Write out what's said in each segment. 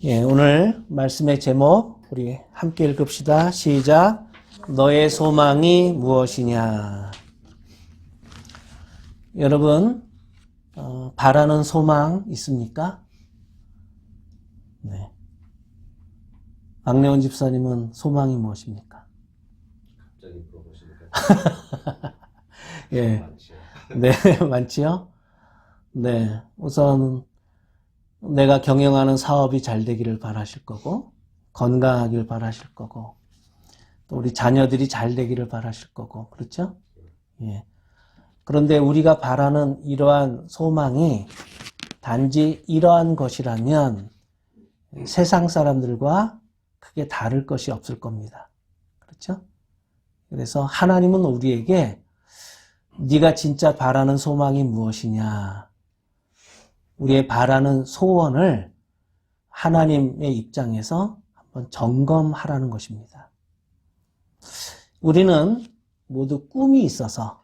오늘 말씀의 제목 우리 함께 읽읍시다. 시작. 너의 소망이 무엇이냐? 여러분 바라는 소망 있습니까? 네. 박래원 집사님은 소망이 무엇입니까? 갑자기 물어보시니까 예, 많지요. 네, 많지요? 네, 우선 내가 경영하는 사업이 잘 되기를 바라실 거고, 건강하기를 바라실 거고, 또 우리 자녀들이 잘 되기를 바라실 거고, 그렇죠? 예. 그런데 우리가 바라는 이러한 소망이 단지 이러한 것이라면 세상 사람들과 크게 다를 것이 없을 겁니다. 그렇죠? 그래서 하나님은 우리에게 네가 진짜 바라는 소망이 무엇이냐? 우리의 바라는 소원을 하나님의 입장에서 한번 점검하라는 것입니다. 우리는 모두 꿈이 있어서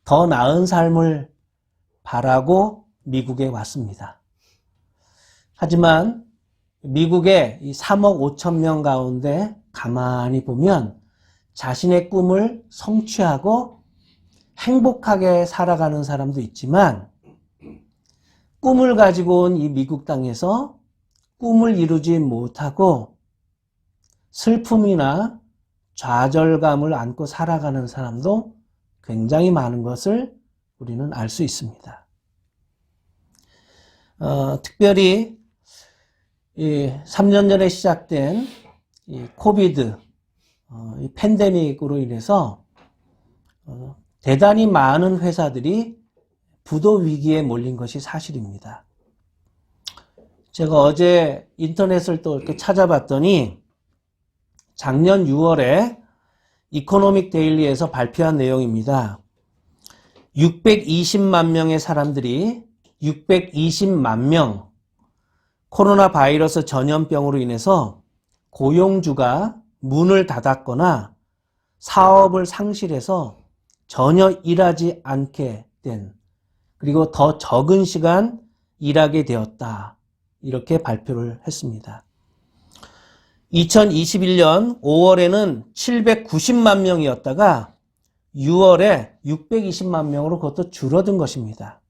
더 나은 삶을 바라고 미국에 왔습니다. 하지만 미국의 이 3억 5천 명 가운데 가만히 보면 자신의 꿈을 성취하고 행복하게 살아가는 사람도 있지만 꿈을 가지고 온 이 미국 땅에서 꿈을 이루지 못하고 슬픔이나 좌절감을 안고 살아가는 사람도 굉장히 많은 것을 우리는 알 수 있습니다. 특별히 이 3년 전에 시작된 이 코비드 이 팬데믹으로 인해서 대단히 많은 회사들이 부도 위기에 몰린 것이 사실입니다. 제가 어제 인터넷을 또 이렇게 찾아봤더니 작년 6월에 이코노믹 데일리에서 발표한 내용입니다. 620만 명의 사람들이 620만 명 코로나 바이러스 전염병으로 인해서 고용주가 문을 닫았거나 사업을 상실해서 전혀 일하지 않게 된, 그리고 더 적은 시간 일하게 되었다. 이렇게 발표를 했습니다. 2021년 5월에는 790만 명이었다가 6월에 620만 명으로 그것도 줄어든 것입니다.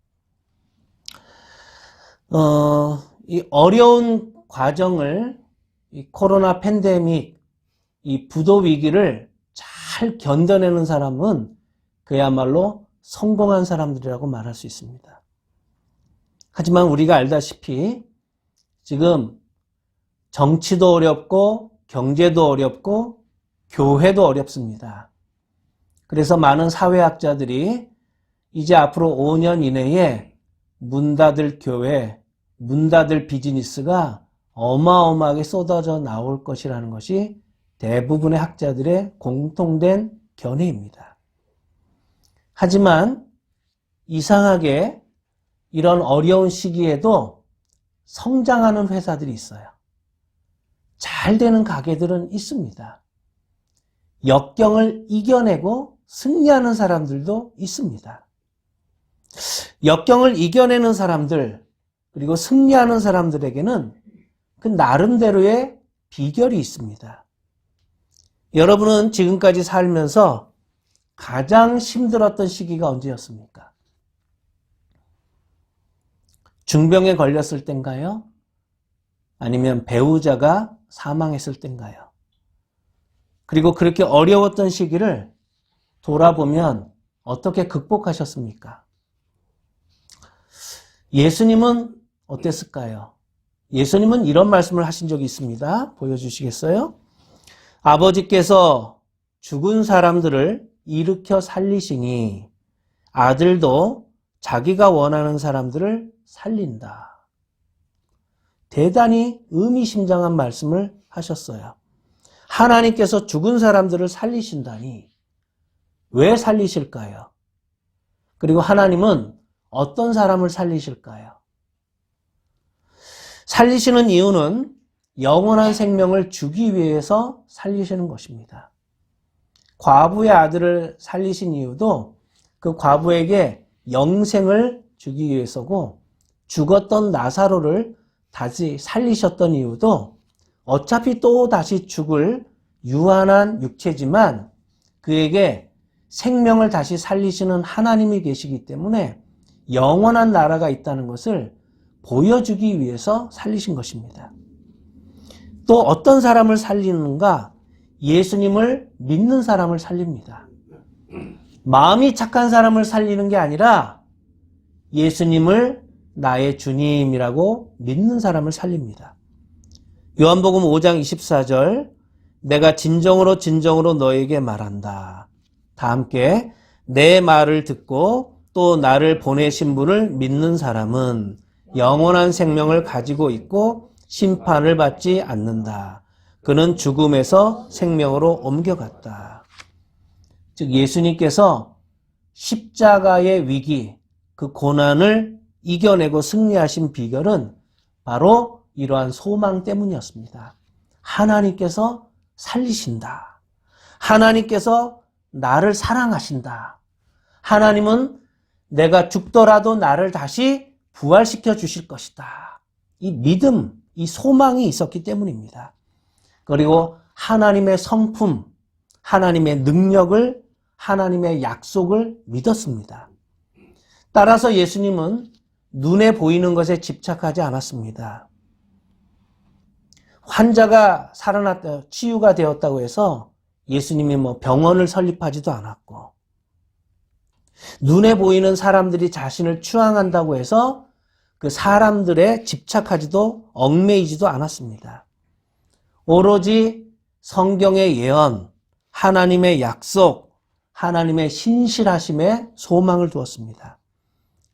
이 어려운 과정을 이 코로나 팬데믹, 이 부도 위기를 잘 견뎌내는 사람은 그야말로 성공한 사람들이라고 말할 수 있습니다. 하지만 우리가 알다시피 지금 정치도 어렵고 경제도 어렵고 교회도 어렵습니다. 그래서 많은 사회학자들이 이제 앞으로 5년 이내에 문 닫을 교회, 문 닫을 비즈니스가 어마어마하게 쏟아져 나올 것이라는 것이 대부분의 학자들의 공통된 견해입니다. 하지만 이상하게 이런 어려운 시기에도 성장하는 회사들이 있어요. 잘 되는 가게들은 있습니다. 역경을 이겨내고 승리하는 사람들도 있습니다. 역경을 이겨내는 사람들, 그리고 승리하는 사람들에게는 그 나름대로의 비결이 있습니다. 여러분은 지금까지 살면서 가장 힘들었던 시기가 언제였습니까? 중병에 걸렸을 땐가요? 아니면 배우자가 사망했을 땐가요? 그리고 그렇게 어려웠던 시기를 돌아보면 어떻게 극복하셨습니까? 예수님은 어땠을까요? 예수님은 이런 말씀을 하신 적이 있습니다. 보여주시겠어요? 아버지께서 죽은 사람들을 일으켜 살리시니 아들도 자기가 원하는 사람들을 살린다. 대단히 의미심장한 말씀을 하셨어요. 하나님께서 죽은 사람들을 살리신다니 왜 살리실까요? 그리고 하나님은 어떤 사람을 살리실까요? 살리시는 이유는 영원한 생명을 주기 위해서 살리시는 것입니다. 과부의 아들을 살리신 이유도 그 과부에게 영생을 주기 위해서고 죽었던 나사로를 다시 살리셨던 이유도 어차피 또 다시 죽을 유한한 육체지만 그에게 생명을 다시 살리시는 하나님이 계시기 때문에 영원한 나라가 있다는 것을 보여주기 위해서 살리신 것입니다. 또 어떤 사람을 살리는가? 예수님을 믿는 사람을 살립니다. 마음이 착한 사람을 살리는 게 아니라 예수님을 나의 주님이라고 믿는 사람을 살립니다. 요한복음 5장 24절 내가 진정으로 진정으로 너에게 말한다. 다 함께 내 말을 듣고 또 나를 보내신 분을 믿는 사람은 영원한 생명을 가지고 있고 심판을 받지 않는다. 그는 죽음에서 생명으로 옮겨갔다. 즉 예수님께서 십자가의 위기, 그 고난을 이겨내고 승리하신 비결은 바로 이러한 소망 때문이었습니다. 하나님께서 살리신다. 하나님께서 나를 사랑하신다. 하나님은 내가 죽더라도 나를 다시 부활시켜 주실 것이다. 이 믿음, 이 소망이 있었기 때문입니다. 그리고 하나님의 성품, 하나님의 능력을, 하나님의 약속을 믿었습니다. 따라서 예수님은 눈에 보이는 것에 집착하지 않았습니다. 환자가 살아났다, 치유가 되었다고 해서 예수님이 병원을 설립하지도 않았고, 눈에 보이는 사람들이 자신을 추앙한다고 해서 그 사람들에 집착하지도 얽매이지도 않았습니다. 오로지 성경의 예언, 하나님의 약속, 하나님의 신실하심에 소망을 두었습니다.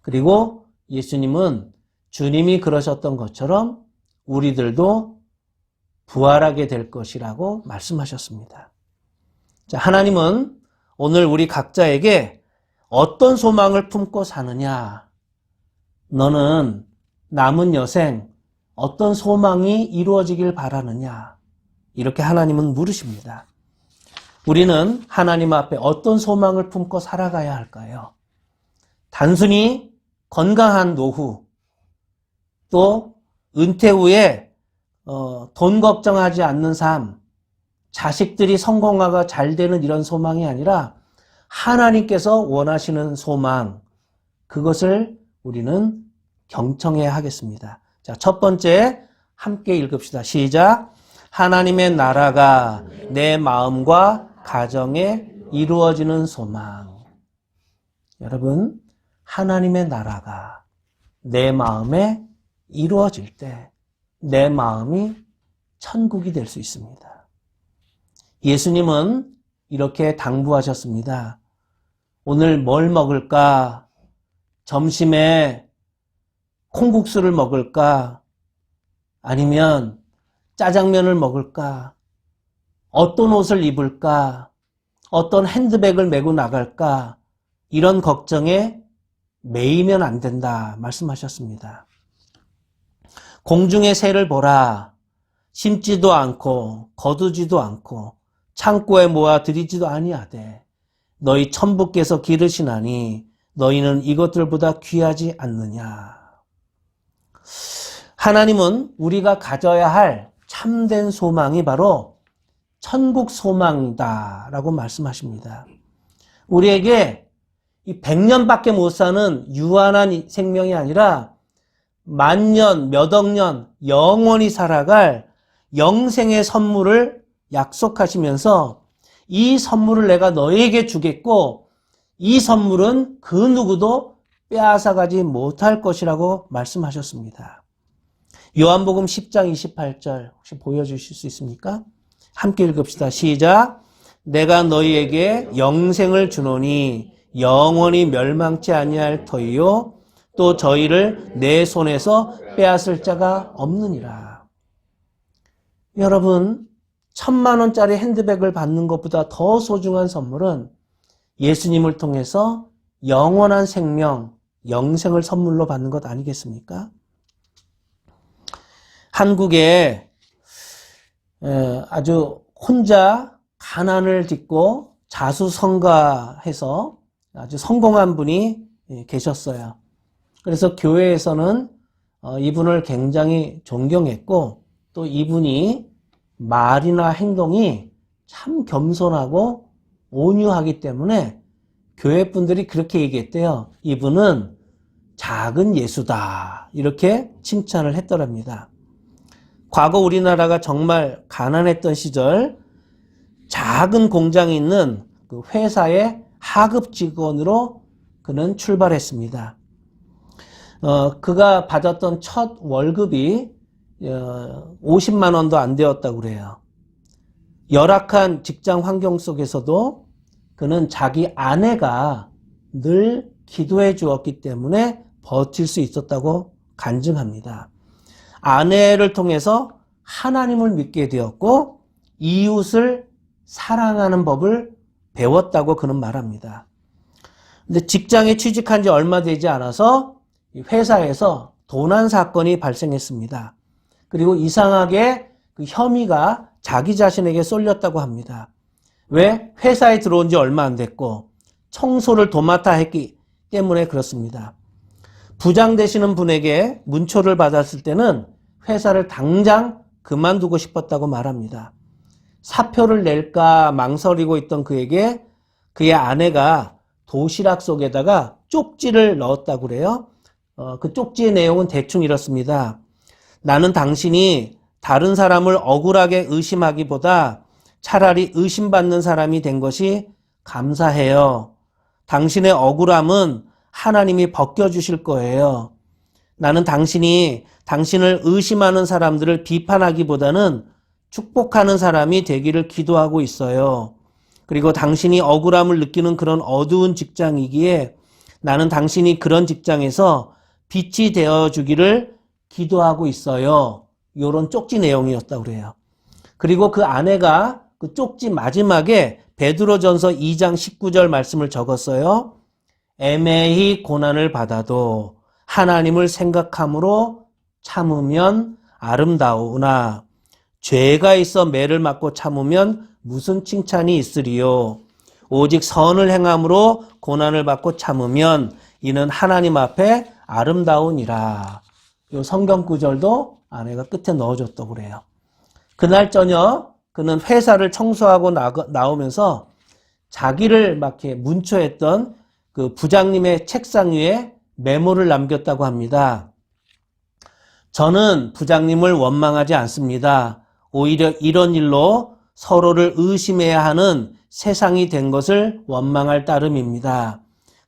그리고 예수님은 주님이 그러셨던 것처럼 우리들도 부활하게 될 것이라고 말씀하셨습니다. 자, 하나님은 오늘 우리 각자에게 어떤 소망을 품고 사느냐? 너는 남은 여생 어떤 소망이 이루어지길 바라느냐? 이렇게 하나님은 물으십니다. 우리는 하나님 앞에 어떤 소망을 품고 살아가야 할까요? 단순히 건강한 노후, 또 은퇴 후에 돈 걱정하지 않는 삶, 자식들이 성공하고 잘 되는 이런 소망이 아니라 하나님께서 원하시는 소망, 그것을 우리는 경청해야 하겠습니다. 자, 첫 번째 함께 읽읍시다. 시작. 하나님의 나라가 내 마음과 가정에 이루어지는 소망. 여러분, 하나님의 나라가 내 마음에 이루어질 때 내 마음이 천국이 될 수 있습니다. 예수님은 이렇게 당부하셨습니다. 오늘 뭘 먹을까? 점심에 콩국수를 먹을까? 아니면 짜장면을 먹을까? 어떤 옷을 입을까? 어떤 핸드백을 메고 나갈까? 이런 걱정에 매이면 안 된다 말씀하셨습니다. 공중의 새를 보라. 심지도 않고 거두지도 않고 창고에 모아 들이지도 아니하되 너희 천부께서 기르시나니 너희는 이것들보다 귀하지 않느냐. 하나님은 우리가 가져야 할 참된 소망이 바로 천국 소망이다라고 말씀하십니다. 우리에게 이 100년밖에 못 사는 유한한 생명이 아니라 만년, 몇 억 년 영원히 살아갈 영생의 선물을 약속하시면서 이 선물을 내가 너에게 주겠고 이 선물은 그 누구도 빼앗아가지 못할 것이라고 말씀하셨습니다. 요한복음 10장 28절 혹시 보여주실 수 있습니까? 함께 읽읍시다. 시작. 내가 너희에게 영생을 주노니 영원히 멸망치 아니할 터이요 또 저희를 내 손에서 빼앗을 자가 없느니라. 여러분, 1,000만 원짜리 핸드백을 받는 것보다 더 소중한 선물은 예수님을 통해서 영원한 생명, 영생을 선물로 받는 것 아니겠습니까? 한국에 아주 혼자 가난을 딛고 자수성가해서 아주 성공한 분이 계셨어요. 그래서 교회에서는 이분을 굉장히 존경했고 또 이분이 말이나 행동이 참 겸손하고 온유하기 때문에 교회 분들이 그렇게 얘기했대요. 이분은 작은 예수다. 이렇게 칭찬을 했더랍니다. 과거 우리나라가 정말 가난했던 시절 작은 공장에 있는 그 회사의 하급 직원으로 그는 출발했습니다. 그가 받았던 첫 월급이 50만 원도 안 되었다고 그래요. 열악한 직장 환경 속에서도 그는 자기 아내가 늘 기도해 주었기 때문에 버틸 수 있었다고 간증합니다. 아내를 통해서 하나님을 믿게 되었고 이웃을 사랑하는 법을 배웠다고 그는 말합니다. 근데 직장에 취직한 지 얼마 되지 않아서 회사에서 도난 사건이 발생했습니다. 그리고 이상하게 그 혐의가 자기 자신에게 쏠렸다고 합니다. 왜? 회사에 들어온 지 얼마 안 됐고 청소를 도맡아 했기 때문에 그렇습니다. 부장 되시는 분에게 문초를 받았을 때는 회사를 당장 그만두고 싶었다고 말합니다. 사표를 낼까 망설이고 있던 그에게 그의 아내가 도시락 속에다가 쪽지를 넣었다고 그래요. 그 쪽지의 내용은 대충 이렇습니다. 나는 당신이 다른 사람을 억울하게 의심하기보다 차라리 의심받는 사람이 된 것이 감사해요. 당신의 억울함은 하나님이 벗겨주실 거예요. 나는 당신이 당신을 의심하는 사람들을 비판하기보다는 축복하는 사람이 되기를 기도하고 있어요. 그리고 당신이 억울함을 느끼는 그런 어두운 직장이기에 나는 당신이 그런 직장에서 빛이 되어주기를 기도하고 있어요. 이런 쪽지 내용이었다고 그래요. 그리고 그 아내가 그 쪽지 마지막에 베드로전서 2장 19절 말씀을 적었어요. 애매히 고난을 받아도 하나님을 생각함으로 참으면 아름다우나 죄가 있어 매를 맞고 참으면 무슨 칭찬이 있으리요. 오직 선을 행함으로 고난을 받고 참으면 이는 하나님 앞에 아름다우니라. 이 성경 구절도 아내가 끝에 넣어줬다고 그래요. 그날 저녁 그는 회사를 청소하고 나오면서 자기를 막 이렇게 문초했던 그 부장님의 책상 위에 메모를 남겼다고 합니다. 저는 부장님을 원망하지 않습니다. 오히려 이런 일로 서로를 의심해야 하는 세상이 된 것을 원망할 따름입니다.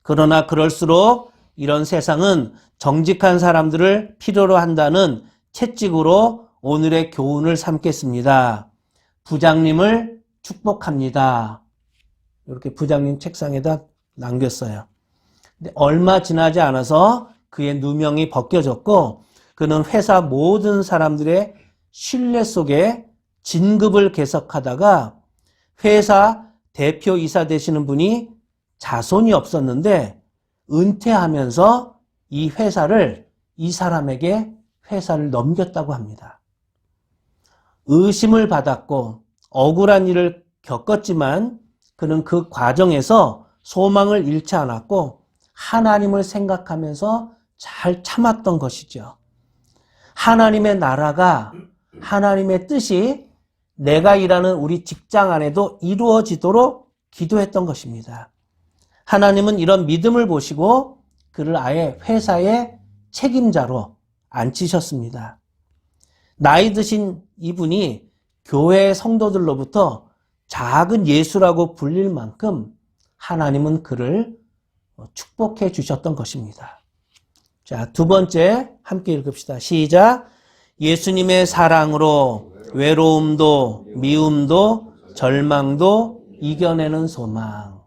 그러나 그럴수록 이런 세상은 정직한 사람들을 필요로 한다는 채찍으로 오늘의 교훈을 삼겠습니다. 부장님을 축복합니다. 이렇게 부장님 책상에다 남겼어요. 근데 얼마 지나지 않아서 그의 누명이 벗겨졌고 그는 회사 모든 사람들의 신뢰 속에 진급을 계속하다가 회사 대표이사 되시는 분이 자손이 없었는데 은퇴하면서 이 회사를 이 사람에게 회사를 넘겼다고 합니다. 의심을 받았고 억울한 일을 겪었지만 그는 그 과정에서 소망을 잃지 않았고 하나님을 생각하면서 잘 참았던 것이죠. 하나님의 나라가 하나님의 뜻이 내가 일하는 우리 직장 안에도 이루어지도록 기도했던 것입니다. 하나님은 이런 믿음을 보시고 그를 아예 회사의 책임자로 앉히셨습니다. 나이 드신 이분이 교회 성도들로부터 작은 예수라고 불릴 만큼 하나님은 그를 축복해 주셨던 것입니다. 자, 두 번째 함께 읽읍시다. 시작. 예수님의 사랑으로 외로움도 미움도 절망도 이겨내는 소망.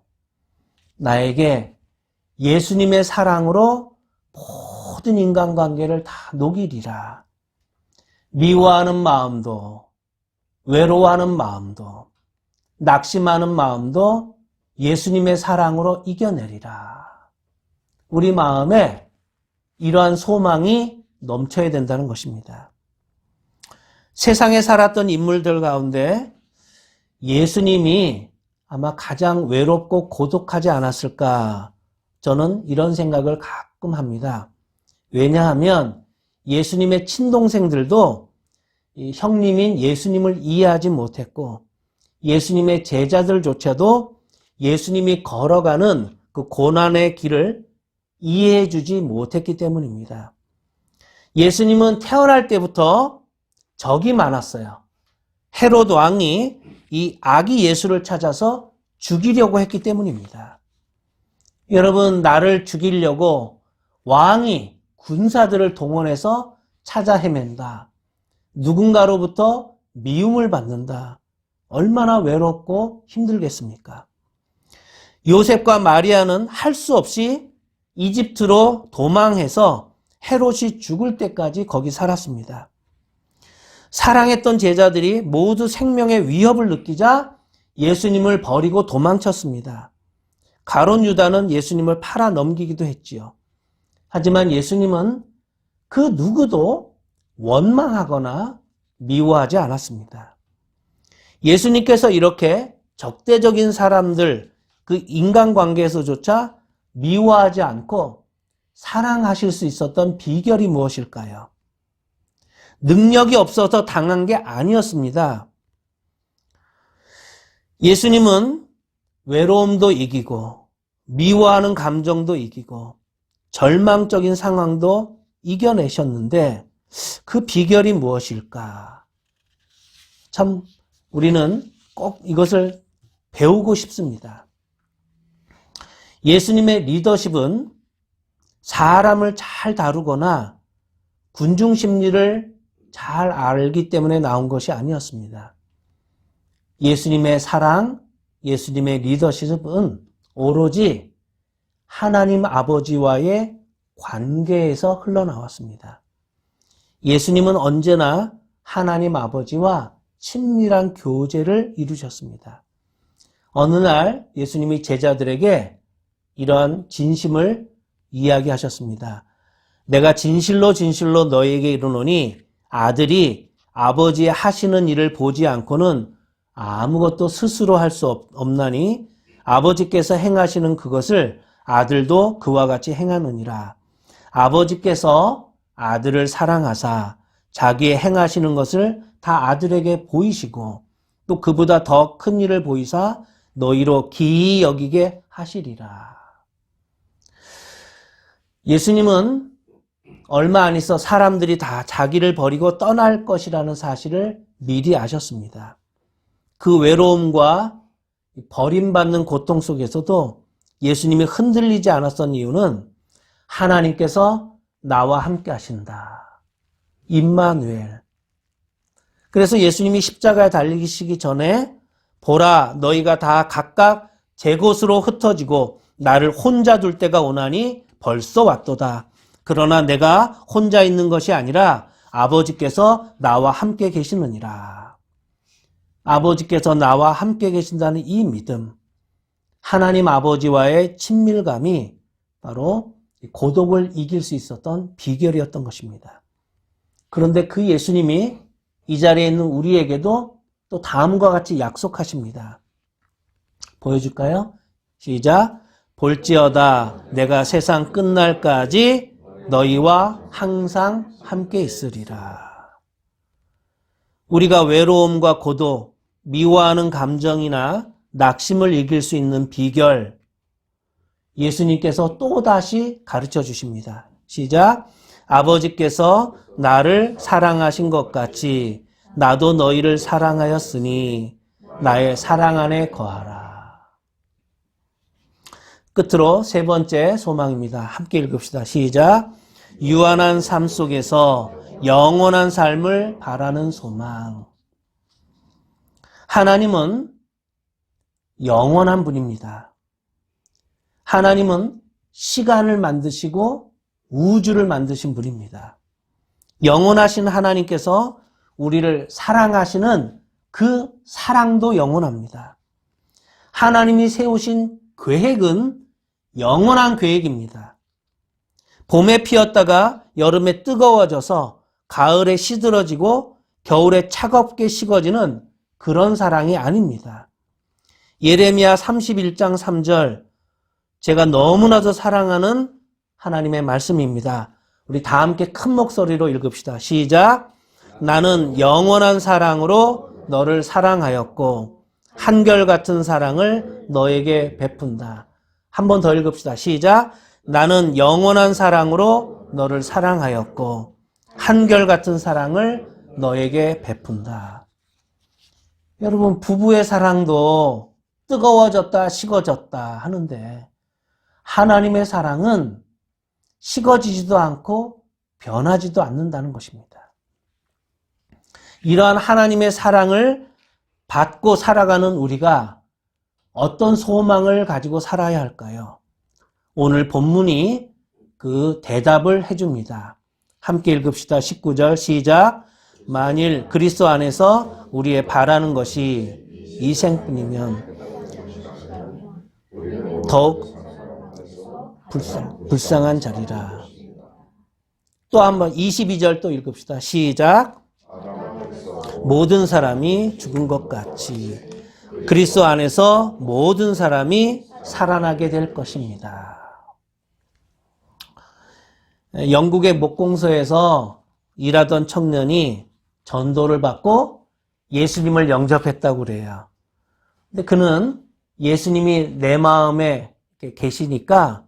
나에게 예수님의 사랑으로 모든 인간관계를 다 녹이리라. 미워하는 마음도 외로워하는 마음도 낙심하는 마음도 예수님의 사랑으로 이겨내리라. 우리 마음에 이러한 소망이 넘쳐야 된다는 것입니다. 세상에 살았던 인물들 가운데 예수님이 아마 가장 외롭고 고독하지 않았을까? 저는 이런 생각을 가끔 합니다. 왜냐하면 예수님의 친동생들도 이 형님인 예수님을 이해하지 못했고 예수님의 제자들조차도 예수님이 걸어가는 그 고난의 길을 이해해 주지 못했기 때문입니다. 예수님은 태어날 때부터 적이 많았어요. 헤롯 왕이 이 아기 예수를 찾아서 죽이려고 했기 때문입니다. 여러분, 나를 죽이려고 왕이 군사들을 동원해서 찾아 헤맨다. 누군가로부터 미움을 받는다. 얼마나 외롭고 힘들겠습니까? 요셉과 마리아는 할 수 없이 이집트로 도망해서 헤롯이 죽을 때까지 거기 살았습니다. 사랑했던 제자들이 모두 생명의 위협을 느끼자 예수님을 버리고 도망쳤습니다. 가룟 유다는 예수님을 팔아 넘기기도 했지요. 하지만 예수님은 그 누구도 원망하거나 미워하지 않았습니다. 예수님께서 이렇게 적대적인 사람들, 그 인간관계에서조차 미워하지 않고 사랑하실 수 있었던 비결이 무엇일까요? 능력이 없어서 당한 게 아니었습니다. 예수님은 외로움도 이기고 미워하는 감정도 이기고 절망적인 상황도 이겨내셨는데 그 비결이 무엇일까? 참 우리는 꼭 이것을 배우고 싶습니다. 예수님의 리더십은 사람을 잘 다루거나 군중 심리를 잘 알기 때문에 나온 것이 아니었습니다. 예수님의 사랑, 예수님의 리더십은 오로지 하나님 아버지와의 관계에서 흘러나왔습니다. 예수님은 언제나 하나님 아버지와 친밀한 교제를 이루셨습니다. 어느 날 예수님이 제자들에게 이러한 진심을 이야기하셨습니다. 내가 진실로 진실로 너희에게 이르노니 아들이 아버지의 하시는 일을 보지 않고는 아무것도 스스로 할 수 없나니 아버지께서 행하시는 그것을 아들도 그와 같이 행하느니라. 아버지께서 아들을 사랑하사 자기의 행하시는 것을 다 아들에게 보이시고 또 그보다 더 큰 일을 보이사 너희로 기이 여기게 하시리라. 예수님은 얼마 안 있어 사람들이 다 자기를 버리고 떠날 것이라는 사실을 미리 아셨습니다. 그 외로움과 버림받는 고통 속에서도 예수님이 흔들리지 않았던 이유는 하나님께서 나와 함께 하신다. 임마누엘. 그래서 예수님이 십자가에 달리시기 전에 보라 너희가 다 각각 제 곳으로 흩어지고 나를 혼자 둘 때가 오나니 벌써 왔도다. 그러나 내가 혼자 있는 것이 아니라 아버지께서 나와 함께 계시느니라. 아버지께서 나와 함께 계신다는 이 믿음, 하나님 아버지와의 친밀감이 바로 고독을 이길 수 있었던 비결이었던 것입니다. 그런데 그 예수님이 이 자리에 있는 우리에게도 또 다음과 같이 약속하십니다. 보여줄까요? 시작. 볼지어다 내가 세상 끝날까지 너희와 항상 함께 있으리라. 우리가 외로움과 고독, 미워하는 감정이나 낙심을 이길 수 있는 비결, 예수님께서 또다시 가르쳐 주십니다. 시작. 아버지께서 나를 사랑하신 것 같이 나도 너희를 사랑하였으니 나의 사랑 안에 거하라. 끝으로 세 번째 소망입니다. 함께 읽읍시다. 시작. 유한한 삶 속에서 영원한 삶을 바라는 소망. 하나님은 영원한 분입니다. 하나님은 시간을 만드시고 우주를 만드신 분입니다. 영원하신 하나님께서 우리를 사랑하시는 그 사랑도 영원합니다. 하나님이 세우신 계획은 영원한 계획입니다. 봄에 피었다가 여름에 뜨거워져서 가을에 시들어지고 겨울에 차갑게 식어지는 그런 사랑이 아닙니다. 예레미야 31장 3절 제가 너무나도 사랑하는 하나님의 말씀입니다. 우리 다 함께 큰 목소리로 읽읍시다. 시작. 나는 영원한 사랑으로 너를 사랑하였고 한결같은 사랑을 너에게 베푼다. 한 번 더 읽읍시다. 시작. 나는 영원한 사랑으로 너를 사랑하였고 한결같은 사랑을 너에게 베푼다. 여러분, 부부의 사랑도 뜨거워졌다 식어졌다 하는데 하나님의 사랑은 식어지지도 않고 변하지도 않는다는 것입니다. 이러한 하나님의 사랑을 받고 살아가는 우리가 어떤 소망을 가지고 살아야 할까요? 오늘 본문이 그 대답을 해줍니다. 함께 읽읍시다. 19절 시작. 만일 그리스도 안에서 우리의 바라는 것이 이 생뿐이면 더욱 불쌍한 자리라. 또 한번 22절 또 읽읍시다. 시작. 모든 사람이 죽은 것 같이 그리스도 안에서 모든 사람이 살아나게 될 것입니다. 영국의 목공소에서 일하던 청년이 전도를 받고 예수님을 영접했다고 그래요. 근데 그는 예수님이 내 마음에 계시니까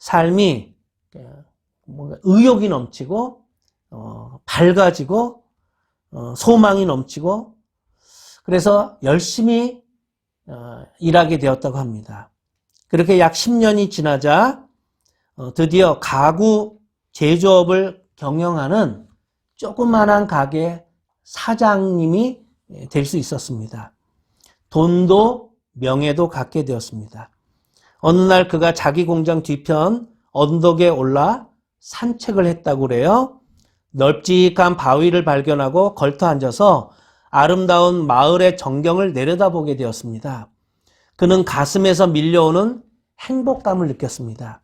삶이 뭔가 의욕이 넘치고 밝아지고 소망이 넘치고 그래서 열심히 일하게 되었다고 합니다. 그렇게 약 10년이 지나자 드디어 가구 제조업을 경영하는 조그만한 가게 사장님이 될 수 있었습니다. 돈도 명예도 갖게 되었습니다. 어느 날 그가 자기 공장 뒤편 언덕에 올라 산책을 했다고 그래요. 널찍한 바위를 발견하고 걸터 앉아서 아름다운 마을의 전경을 내려다보게 되었습니다. 그는 가슴에서 밀려오는 행복감을 느꼈습니다.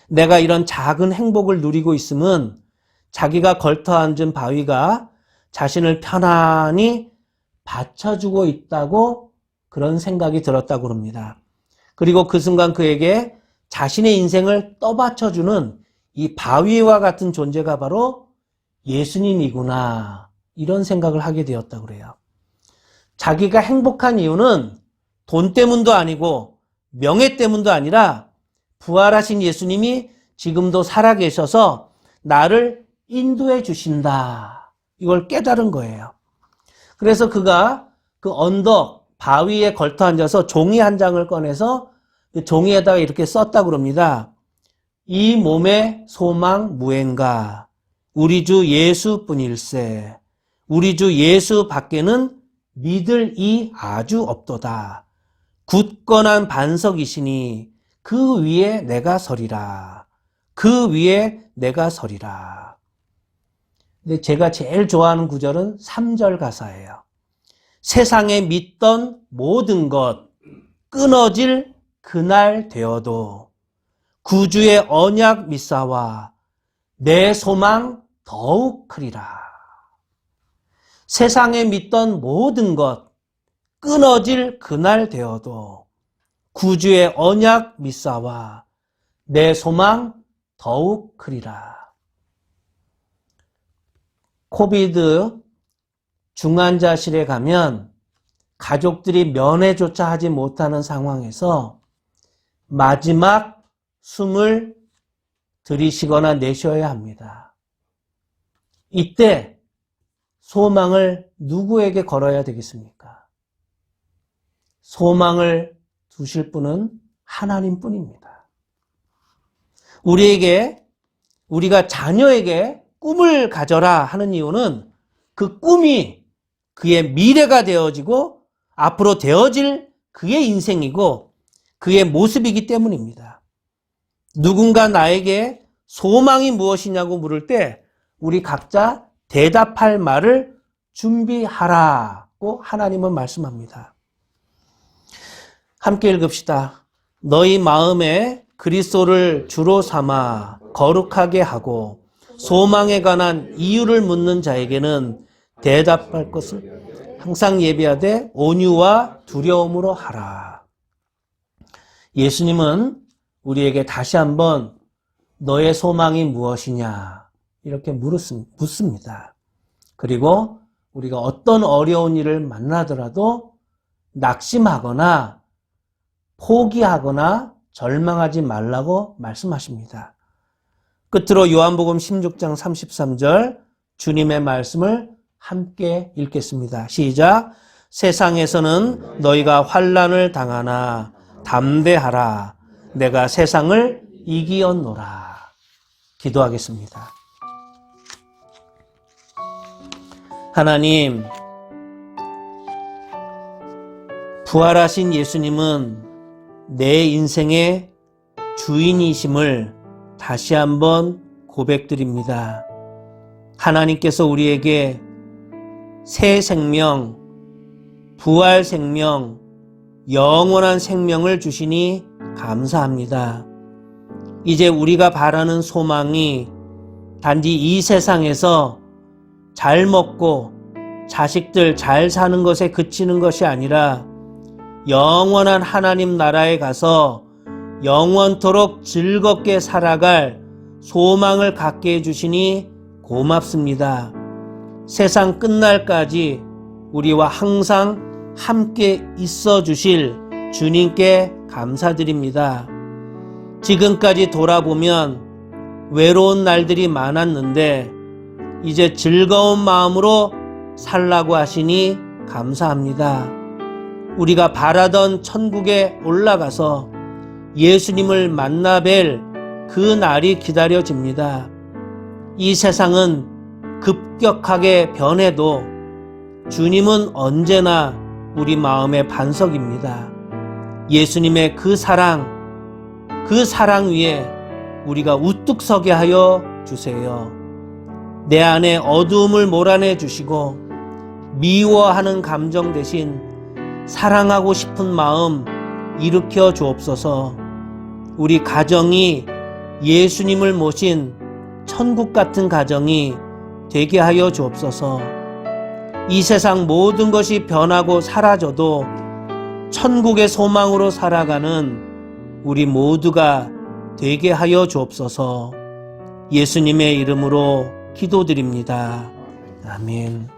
내가 이런 작은 행복을 누리고 있음은 자기가 걸터 앉은 바위가 자신을 편안히 받쳐주고 있다고 그런 생각이 들었다고 합니다. 그리고 그 순간 그에게 자신의 인생을 떠받쳐주는 이 바위와 같은 존재가 바로 예수님이구나 이런 생각을 하게 되었다고 그래요. 자기가 행복한 이유는 돈 때문도 아니고 명예 때문도 아니라 부활하신 예수님이 지금도 살아계셔서 나를 인도해 주신다. 이걸 깨달은 거예요. 그래서 그가 그 언덕 바위에 걸터 앉아서 종이 한 장을 꺼내서 그 종이에다가 이렇게 썼다고 합니다. 이 몸의 소망 무엔가 우리 주 예수뿐일세. 우리 주 예수 밖에는 믿을 이 아주 없도다. 굳건한 반석이시니 그 위에 내가 서리라. 그 위에 내가 서리라. 근데 제가 제일 좋아하는 구절은 3절 가사예요. 세상에 믿던 모든 것 끊어질 그날 되어도 구주의 언약 믿사와 내 소망 더욱 크리라. 세상에 믿던 모든 것 끊어질 그날 되어도 구주의 언약 믿사와 내 소망 더욱 크리라. 코비드 중환자실에 가면 가족들이 면회조차 하지 못하는 상황에서 마지막 숨을 들이쉬거나 내쉬어야 합니다. 이때 소망을 누구에게 걸어야 되겠습니까? 소망을 두실 분은 하나님뿐입니다. 우리가 자녀에게 꿈을 가져라 하는 이유는 그 꿈이 그의 미래가 되어지고 앞으로 되어질 그의 인생이고 그의 모습이기 때문입니다. 누군가 나에게 소망이 무엇이냐고 물을 때 우리 각자 대답할 말을 준비하라고 하나님은 말씀합니다. 함께 읽읍시다. 너희 마음에 그리스도를 주로 삼아 거룩하게 하고 소망에 관한 이유를 묻는 자에게는 대답할 것을 항상 예비하되 온유와 두려움으로 하라. 예수님은 우리에게 다시 한번 너의 소망이 무엇이냐 이렇게 묻습니다. 그리고 우리가 어떤 어려운 일을 만나더라도 낙심하거나 포기하거나 절망하지 말라고 말씀하십니다. 끝으로 요한복음 16장 33절 주님의 말씀을 함께 읽겠습니다. 시작. 세상에서는 너희가 환난을 당하나 담대하라. 내가 세상을 이기었노라. 기도하겠습니다. 하나님, 부활하신 예수님은 내 인생의 주인이심을 다시 한번 고백드립니다. 하나님께서 우리에게 새 생명, 부활 생명, 영원한 생명을 주시니 감사합니다. 이제 우리가 바라는 소망이 단지 이 세상에서 잘 먹고 자식들 잘 사는 것에 그치는 것이 아니라 영원한 하나님 나라에 가서 영원토록 즐겁게 살아갈 소망을 갖게 해주시니 고맙습니다. 세상 끝날까지 우리와 항상 함께 있어 주실 주님께 감사드립니다. 지금까지 돌아보면 외로운 날들이 많았는데 이제 즐거운 마음으로 살라고 하시니 감사합니다. 우리가 바라던 천국에 올라가서 예수님을 만나 뵐 그 날이 기다려집니다. 이 세상은 급격하게 변해도 주님은 언제나 우리 마음의 반석입니다. 예수님의 그 사랑 위에 우리가 우뚝 서게 하여 주세요. 내 안에 어두움을 몰아내 주시고 미워하는 감정 대신 사랑하고 싶은 마음 일으켜 주옵소서. 우리 가정이 예수님을 모신 천국 같은 가정이 되게 하여 주옵소서. 이 세상 모든 것이 변하고 사라져도 천국의 소망으로 살아가는 우리 모두가 되게 하여 주옵소서. 예수님의 이름으로 기도드립니다. 아멘.